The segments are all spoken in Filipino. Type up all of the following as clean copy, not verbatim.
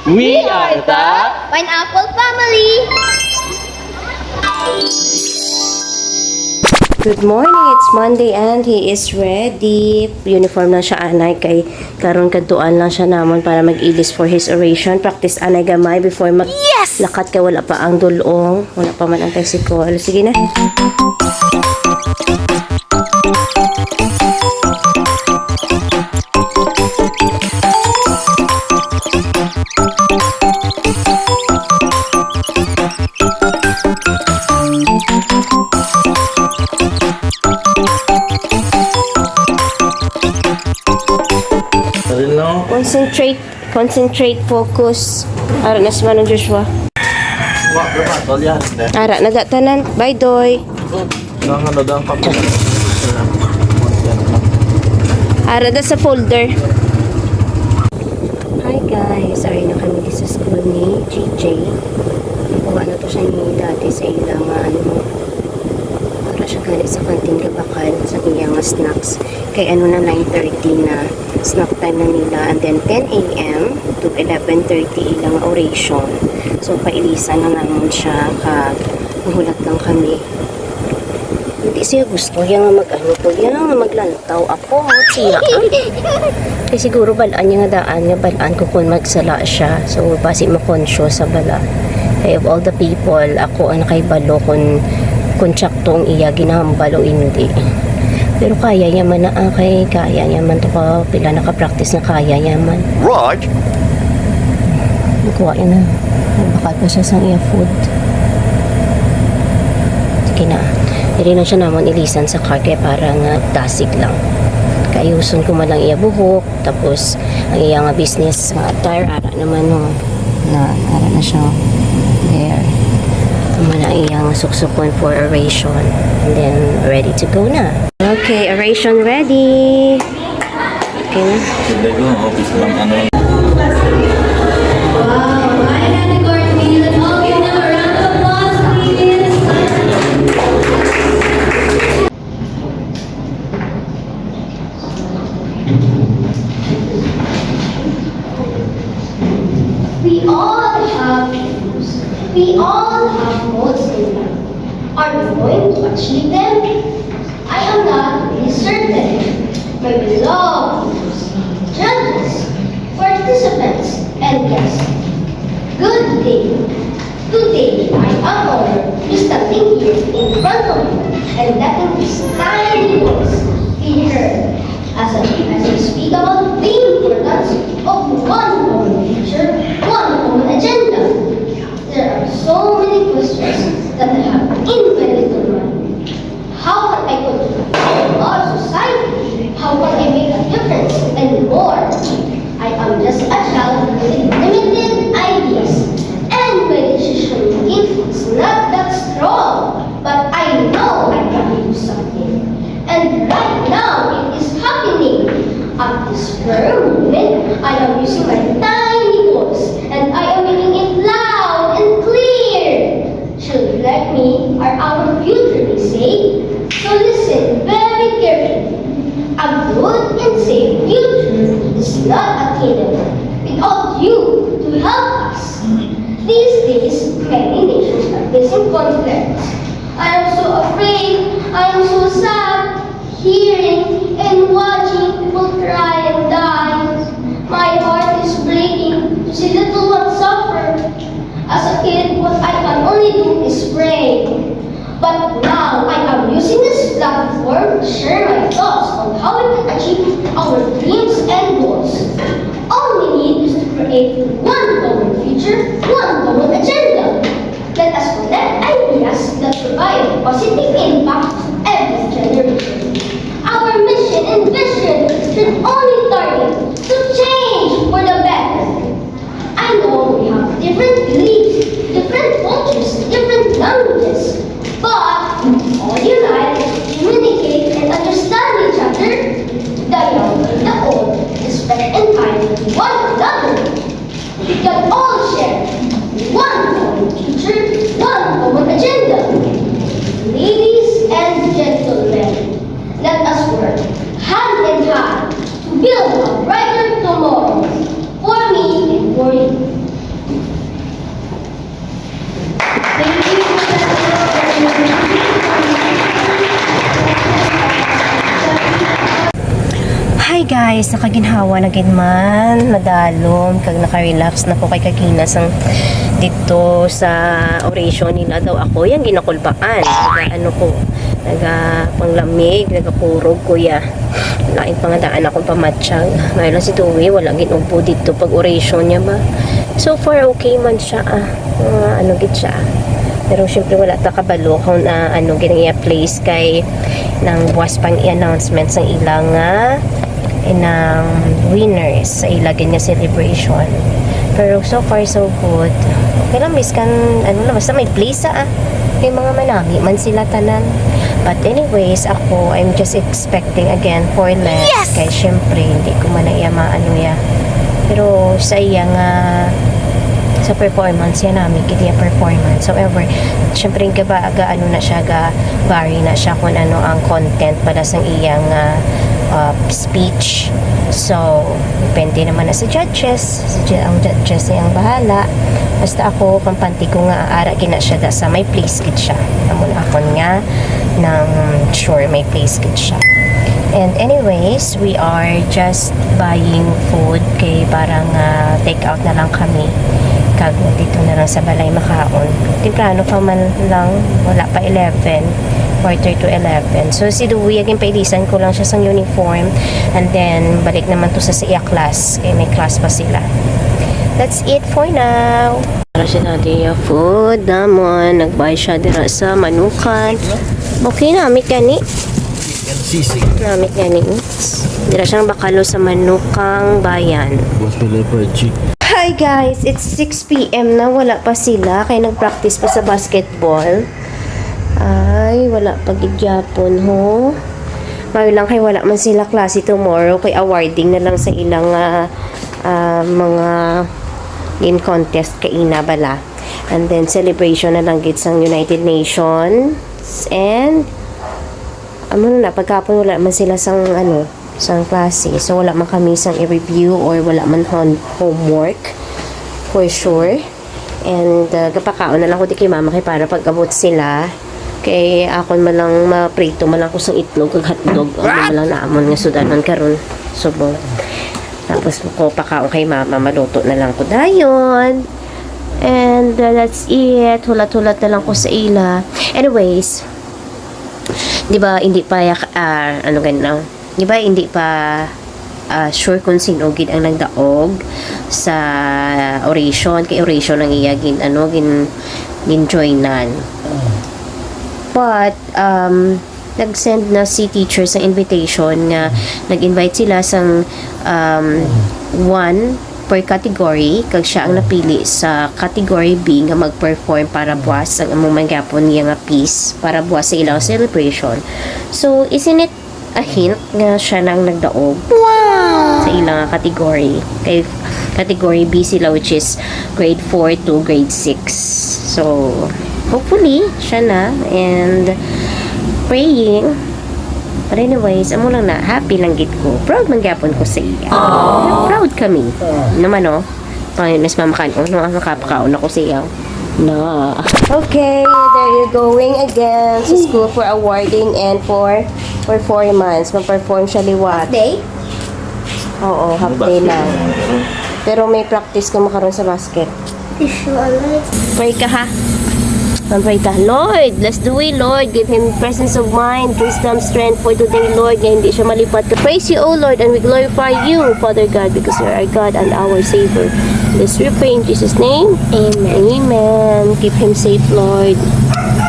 We are the Pineapple Family! Good morning, it's Monday and he is ready. Uniform na siya anay kay karon kadtuan lang siya namon para mag-ilis for his oration. Practice anay gamay before lakat kay wala pa ang dulong, wala pa man ang tricycle. Sige na. Concentrate, focus. Ara na si Manong Joshua. Ara na datanan. Bye, Doy. Ara da sa folder. Hi guys, ari na kami sa school ni JJ. Kuha na to siya ni dati sa ilang para siya galit sa kantin kabakan sa iyang snacks. Kay ano na 9:30 na snack time na nila, and then 10 a.m. to 11:30 ilang oration. So pailisan na naman siya kag nahulat lang kami. Hindi siya gusto yung mag-ano ko, yung maglantaw ako siya. Kasi siguro balaan niya nga daan nga balaan ko kung magsala siya. So basi mo-conscious sa bala. Kaya of all the people, ako ang nakaibalo kung tsaktong iya ginahambal o hindi. Pero kaya yaman na kaya yaman to ka pila nakapractice na kaya yaman. Right. Kuha na. Bakal pa siya sa iya food. Sige na. Hindi na siya naman ilisan sa car kaya parang dasig lang. Kayuson ko man lang iya buhok. Tapos ang iya nga business attire. Ara naman ara na siya. There. Naman ang iyang suksukon for oration. And then ready to go na. Okay, oration ready. Okay na. Hindi ko, office lang ano. Wow, I had a great meal. Let's all give them a round of applause, please. We all have dreams. We all have goals in life. Are we going to achieve them? I am not really certain. My beloved judges, participants, and guests. Good day. Today, I am honored to standing here in front of you and letting this tiny voice be heard as I speak about the importance of one common future, one common agenda. There are so many questions that I have in my little mind. How can I contribute to our society? How can I make a difference and more? I am just a child with limited ideas, and my decision making is not that strong. But I know I can do something. And right now it is happening. At this very moment, I am using my tiny voice, and I am making it loud and clear. Children like me are our future, they say. So listen very carefully. A good and safe future is not attainable without you to help us. These days, many nations are facing conflicts. I am so afraid, I am so sad, hearing and watching people cry and die. My heart is breaking to see little ones suffer. As a kid, what I can only do is pray. But now I am using this platform to share my thoughts on how we can achieve our dreams and goals. All we need is to create one common future, one common agenda. Let us connect ideas that provide positive impact to every generation. Our mission and vision should only target to change for the better. I know we have different beliefs, different cultures, different languages. But all unite, communicate, and understand each other, the young and the old, ayos na kaginhawa na gid man, nadalom, kag naka-relax na ko kay kaginas ang dito sa oration nila daw ako. Yan ginakulbaan. Ano ko, naga panglamig, naga kurog kuya. Laing pangadaan akong pamatsyag. Ngayon lang si Tuwi, wala ginupo dito pag oration niya ba. So far, okay man siya. Ano gid siya. Pero syempre wala ta kabalo kung ano ginang place kay nang buwas pang i-announcements ng ilang ng winners sa ilagin niya celebration. Pero so far so good. Okay lang, miss kan ano na basta may place may mga manami man sila tanan. But anyways, ako I'm just expecting again for less. Yes! Kaya syempre hindi ko man iya maano ya. Pero sa iya nga sa performance yan namin, kaya performance. However, syempre ano na siya, vary na siya kung ano ang content para sa iyang speech. So, depende naman na sa judges. Ang judges na yung bahala. Basta ako, kampanti ko nga, ara gina siya sa may place kit siya. Namun ako nga, nang sure may place kit siya. And anyways, we are just buying food kay parang take out na lang kami. Kag dito na lang sa balay makaon. Temprano pa man lang, wala pa 11, quarter to 11. So si Dewey, aging pailisan ko lang siya sa uniform and then balik naman to sa iya class kaya may class pa sila. That's it for now. Para siya natin yung food namon, nagbuy siya dira sa manukan. Okay na, amit gani. Namit gani. Dira siyang bakalo sa manukang bayan. Hi guys, it's 6 p.m. na, wala pa sila kaya nag-practice pa sa basketball. Ay, wala pa gigyapon ho. Ngayon lang kay wala man sila klase tomorrow kay awarding na lang sa ilang mga game contest kay ina bala. And then celebration na lang gid sang United Nations and na pagkapon wala man sila sang sang klase. So, wala man kami sang i-review or wala man homework for sure. And, kapakaon na lang ko di kay mama kay para pag-abot sila. Kay akon man lang maprito man lang ko sang itlog kag hotdog. Ano man lang naamon nga sudanon karon. Subo. Tapos ko pakaon kay mama, maluto na lang ko dayon. And, that's it. Hulat-hulat na lang ko sa ila. Anyways, di ba hindi pa di ba hindi pa sure kung sino gid ang nagdaog sa oration kay oration ang iya gin joinan. But nag-send na si teacher sa invitation nga nag-invite sila sang one per category kag siya ang napili sa category B nga mag-perform para buwas ang among mangyapon niya nga piece para buwas sa ilang celebration. So isn't it a hint nga siya nang nagdaog sa ilang category kay category B sila which is grade 4 to grade 6. So hopefully siya na and praying. But anyways, amo lang na happy lang gid ko. Proud man gyapon ko sa iya. Proud kami. Naman Panginoon mas mamakan makapakaon ako sa iya. Na. Okay, there you going again to school for awarding and for performance. Mag-perform siya liwat. Half day? Oo, half day lang. Pero may practice ka makaroon sa basket. Pray ka ha. Pray ka. Lord, let's do it, Lord. Give him presence of mind, wisdom, strength for today, Lord. Nga hindi siya malipat. Praise you, O Lord, and we glorify you, Father God, because you are our God and our Savior. Let's pray in Jesus' name. Amen. Amen. Keep him safe, Lord.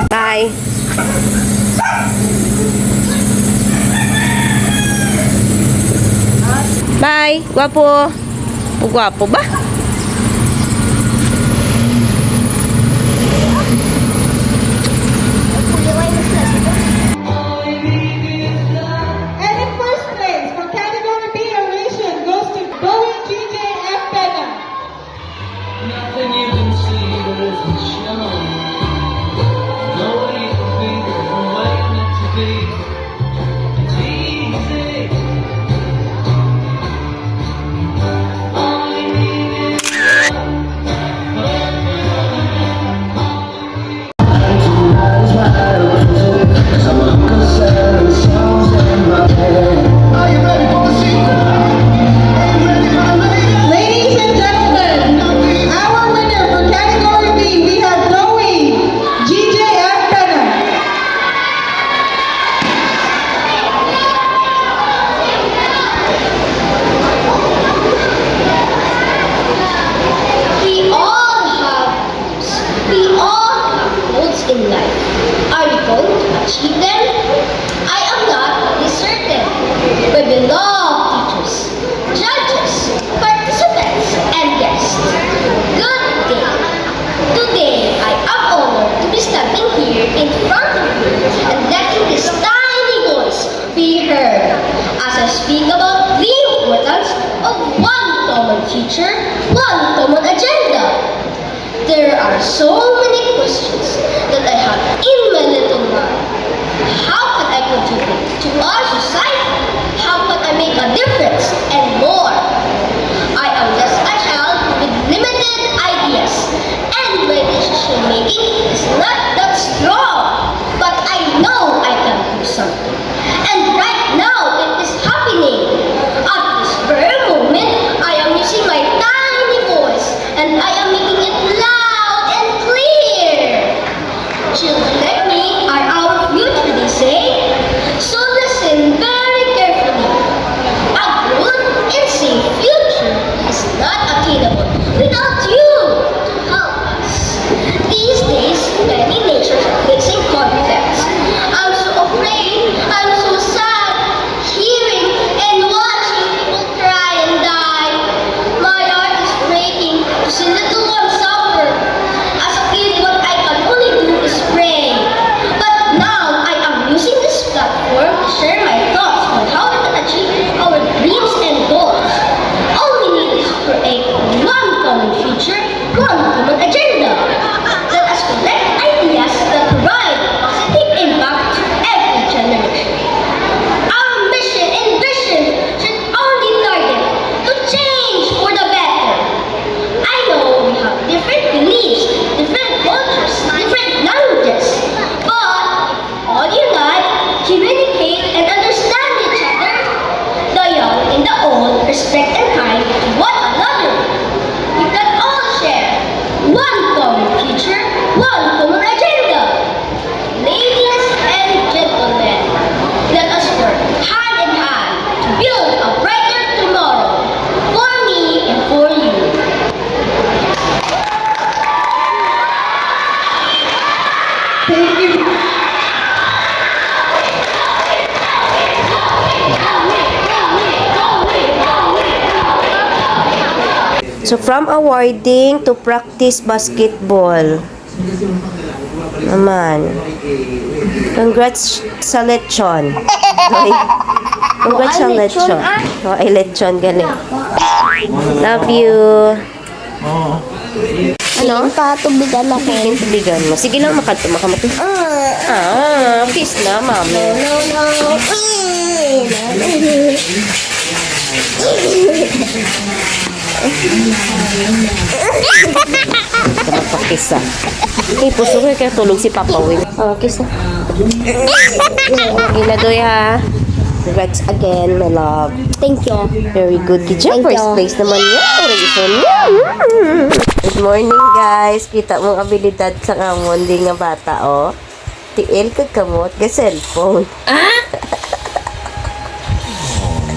Bye. Bye. Guwapo. Guwapo ba? And in first place, for category B Oration, goes to Bowie GJ F. Pena. Nothing you can see that isn't shown. No way to be, no way not to be. It's easy. All we need is future, one common agenda. There are so many questions that I have in my little mind. How can I contribute to our society? How can I make a difference? And more. I am just a child with limited ideas, and my decision making is not that strong. But I know I can do something. And right now it is happening. At this very moment, I am using my tiny voice, and I am making it loud and clear. Children like me are our future, they say. So listen very carefully. A good and safe future is not attainable without you to help us. These days, many nations are facing conflicts. I'm so afraid, I'm so sad, hearing and watching people cry and die. My heart is breaking to see little ones suffer. As a kid, what I can only do is pray. But now I am using this platform to share my thoughts on how we can achieve our dreams and goals. All we need is to create one common future, one common agenda. Let us collect ideas that provide positive impact to every generation. Our mission and vision should only target to change for the better. I know we have different beliefs, different cultures, different languages, but all unite, communicate, and understand each other. The young and the old respect and kind to one another. We can all share one common future, one common agenda. Ladies and gentlemen, let us work hand in hand to build a brighter tomorrow for me and for you. Thank you. So from awarding to practice basketball. Naman. Congrats sa lechon. Ay, congrats sa lechon. Oh, ay lechon, galing. Love you. Ano? Patubigan ako. Yung tubigan mo. Sige lang, makamatu. Peace na, mami. Magpakisa. Okay, puso ko kaya tulog si Papa Will. Oh, kiss na. Ginadoy ha. Congrats again, my love. Thank you. Very good. Kitchen, Thank first you. place naman niya. Oration niya. Good morning, guys. Kita mong abilidad sa kamon, di nga bata, oh. Tiil kagkamot ka cellphone.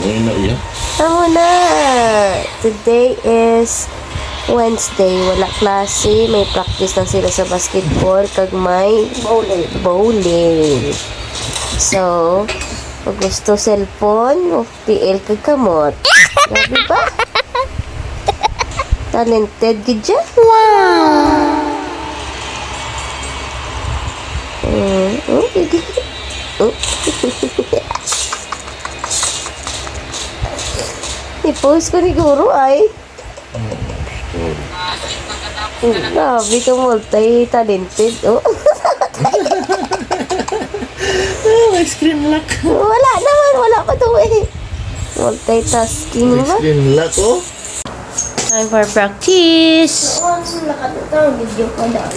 Ngayon na iya. Tama na. Today is Wednesday. Wala klase. May practice lang sila sa basketball. Kag may bowling. So, pag gusto cellphone, tiil kag kamot. Grabe ba? Talented gid dyan. Wow! I-post ko ni Guru ay. Grabe ka multi-talented. Oh. May screen lock. Wala naman. Wala pa to eh. Multitasking May ba? screen lock, oh. Time for practice. Video ko daw.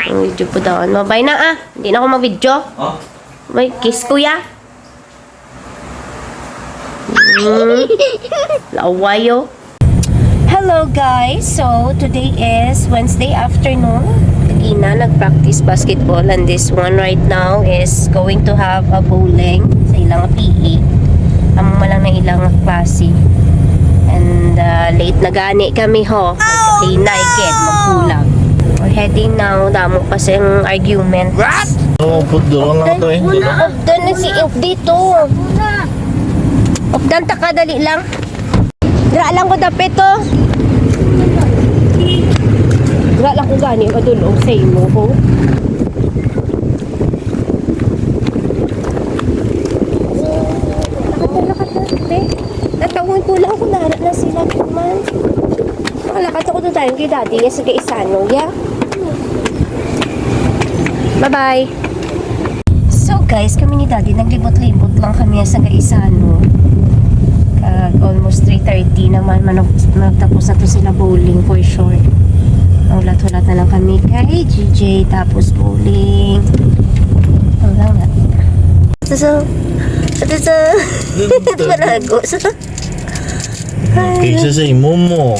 Ang video po daw. Mabay na ah. Hindi na ako mag-video. Oh? May kiss kuya. Lawayo. Hello guys. So today is Wednesday afternoon. Kagina nag-practice basketball and this one right now is going to have a bowling sa ilang PE. Amo malang na ilang klase. And late na gani kami ho. Kagina again magkulang. We're heading now. Damo pa siyang argument. What? Oh, put doon lang ito eh. Updan na si Up dito. Updan ta kadali lang. Dira lang ko dapit to. Dira lang ko gani madulong sa imo ho. Lakat na. Natawin ko lang kung nara na sila man. Makalakad ako doon tayo kay daddy niya sa Gaisano, yeah? Bye-bye! So guys, kami ni daddy, naglibot-libot lang kami sa Gaisano. Almost 3:30 naman, nagtapos na to sila bowling for sure. Ulat-ulat na lang kami kay GJ, tapos bowling. Ang lang natin. So, ito malago. Kaysa sa imo mo.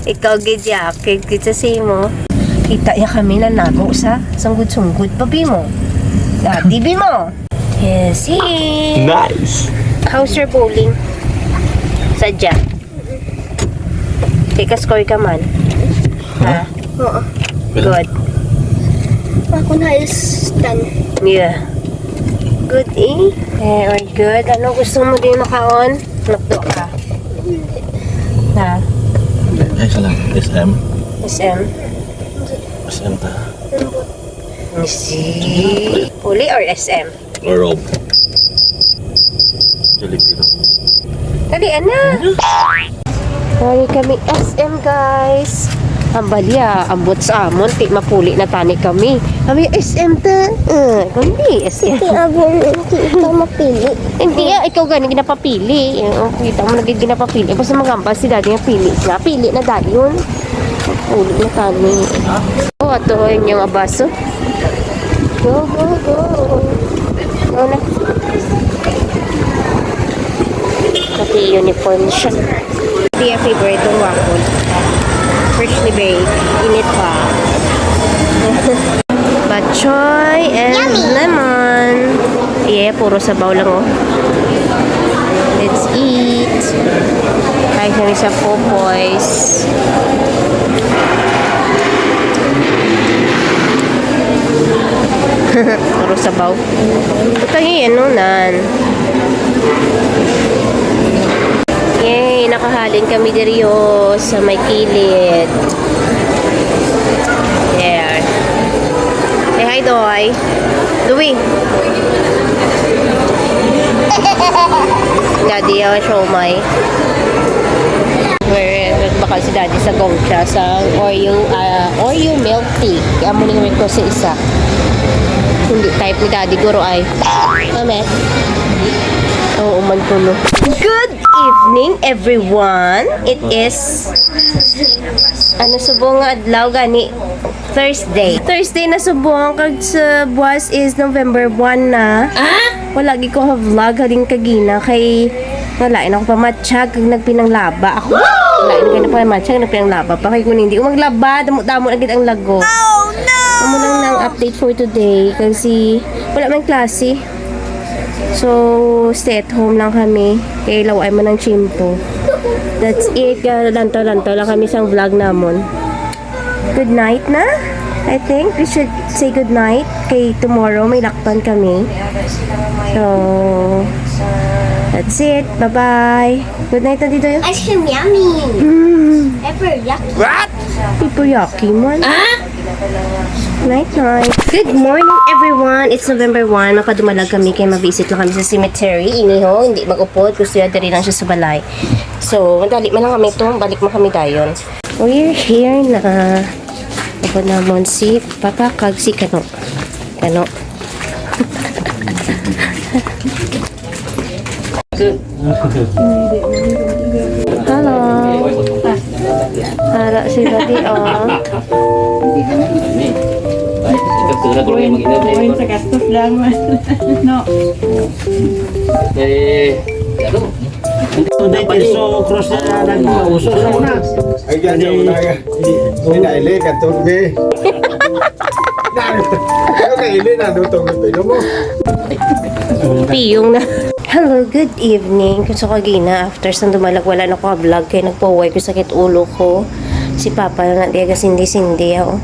Ikaw, Gidya, kaysa sa mo. Kita niya kami na nago sa sanggod-sunggod. Pabi mo. Daddy, bi mo. Yes, Nice. How's your bowling? Sadya. Score ka man. Ha? Oo. Good. Ako na is done. Yeah. Good, eh? Very good. Ano gusto mo din makaon? Nakdo ka. Ha? Ay, ka lang. SM. SM? SM ta. Puli or SM? Or Rob. Jollibee. Dali, ana. Sorry kami SM, guys. Ang balya, ambot sa amon, ti mapuli na tani kami. Kami SM ta. Kundi SM. Ikaw mapili. Hindi ikaw gani ginapapili. Kita mo naging ginapapili. Basta magambal si daddy nga pili. Pili na daddy yun. Puli na tani. Oh, ato yung abaso. Go, go, go. Go na. Pati uniform siya. Hindi yung favorite yung waffle. Freshly baked. Init pa. Batchoy and lemon. Yeah, puro sabaw lang oh. Let's eat. Kain kami sa Popoy's. Puro sabaw. Ito yung nan. Yay, nakahalin kami diriyo sa may kilid. There. Say hi, Doy. Dewey. Daddy, show my. Nagbakal si Daddy sa Gongcha sa Oreo milk tea. Kaya mo nang request sa isa. Hindi type ni Daddy, guro ay. Mame. Oo, man ko no. Good evening, everyone. It is subong nga adlaw gani Thursday. Thursday na subong kag sa buwas is November 1 na. Wala gi ko ha vlog hading kagina kay walain ako pamatsyag kag nagpinanglaba ako. Walain ko na pamatsyag nagpinanglaba pa kay kun hindi ko maglaba damo-damo na gid ang lago. Oh no. Amo lang nang update for today kasi wala man klase. So, stay at home lang kami. Kaya laway mo ng chimpo. That's it. Lantaw-lantaw lang kami sa vlog namon. Good night na. I think we should say good night. Kay tomorrow may lakpan kami. So, that's it. Bye-bye. Good night na dito yun. Ice cream yummy. Pepper yucky. What? Pipuyaki man. Night night. Good morning everyone. It's November 1. Mapadumalag kami kaya ma-visit lang kami sa cemetery. Iniho, hindi mag-upod. Gusto yun dari lang siya sa balay. So, madali man lang kami ito. Balik mo kami dayon. We're here na. Ako naman si Papa kag si Kano. Kano. Hello. Harap si Daddy, Buhay sa gastos lang. No. So, cross na lang sa uso. Ay, ganyan mo na. Sinaili ka, turbe. Kaya kaili na, dutong-dutong mo. Piyong na. Hello, good evening. Kung sa kagina, after saan dumalag, wala na ko vlog kaya nagpaway ko sakit ulo ko. Si Papa na diyaga sindi-sindi ako.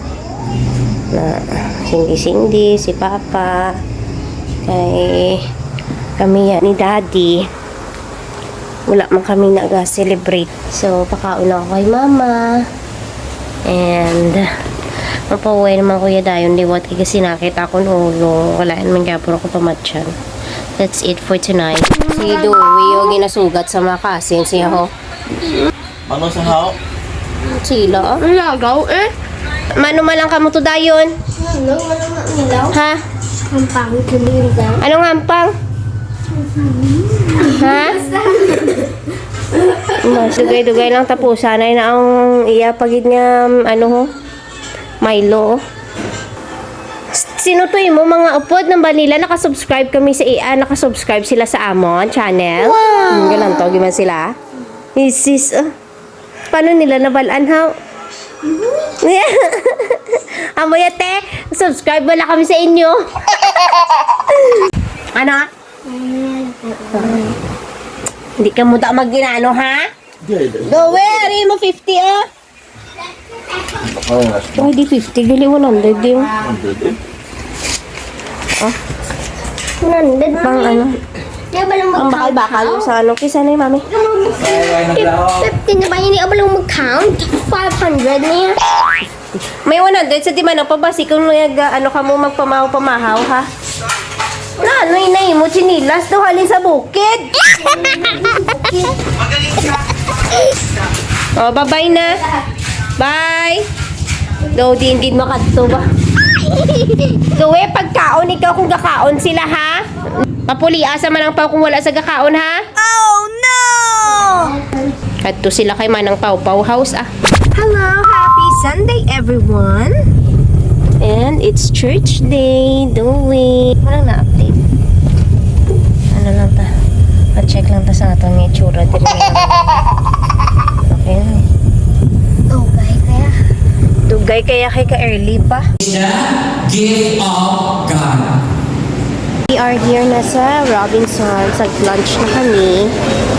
Na sindi-sindi, si Papa. Kay kami yan ni Daddy. Wala man kami nag-celebrate. So, pakaon ako kay Mama. And mapaway naman Kuya Dayon liwat kasi nakita ko ulo. Wala naman gapon ako pamatyan. That's it for tonight. Si Dewey yung ginasugat sa mga kasin siya ho. Ano sa how? Sila? Lagaw eh. Mano malang kamo to dayon? Ano? Wala nga nilaw? Ha? Ang pangit ko nila. Anong hampang? Ha? Mas dugay-dugay lang tapusan ay na ang iya pagid nga ano ho? Milo. Sino to mo mga upod ng Banila nakasubscribe kami sa nakasubscribe sila sa Amon channel. Wow. Ganun to giman sila. Isis. Paano nila nabalaan ha? Amoy ate, subscribe wala kami sa inyo. Ano? Hindi ka muda mag-ginano ha? Go where? Mo 50 ah. Oh, di 50. Gali 100 din. 100 pang ano? Kaya ba lang Ang bakal-bakal sa ano. Kisa na yung mami. 50 na ba? Hindi ka ba lang mag-count? 500 niya. May 100 sa di man ang pabasi kung ano ka mo magpamahaw-pamahaw ha. Na ano inay mo chinilas daw halin sa bukid. Oh, bye-bye na. Bye. Daw din makadto ba? Gawe pagkaon ikaw kung gakaon sila ha. Papuliasa man ang pao kung wala sa gakaon ha. Oh no. Kadto sila kay manang Pau-Pau house ah. Hello, happy Sunday everyone. And it's church day. Doing. Walang na-update. Ano lang ta? Pa-check lang ta sa ato ng itsura. Okay na eh. Okay, kaya. Dugay kaya kay ka-early pa. Gift of God. We are here na sa Robinsons. Nag-lunch na kami.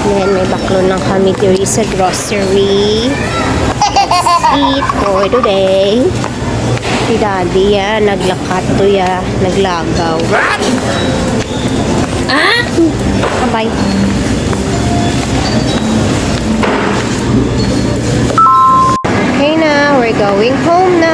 Then may baklo lang kami diri sa grocery. Let's eat for today. Si Daddy ya, naglakat to ya, naglagaw. Ah! Bye. Okay na, we're going home na.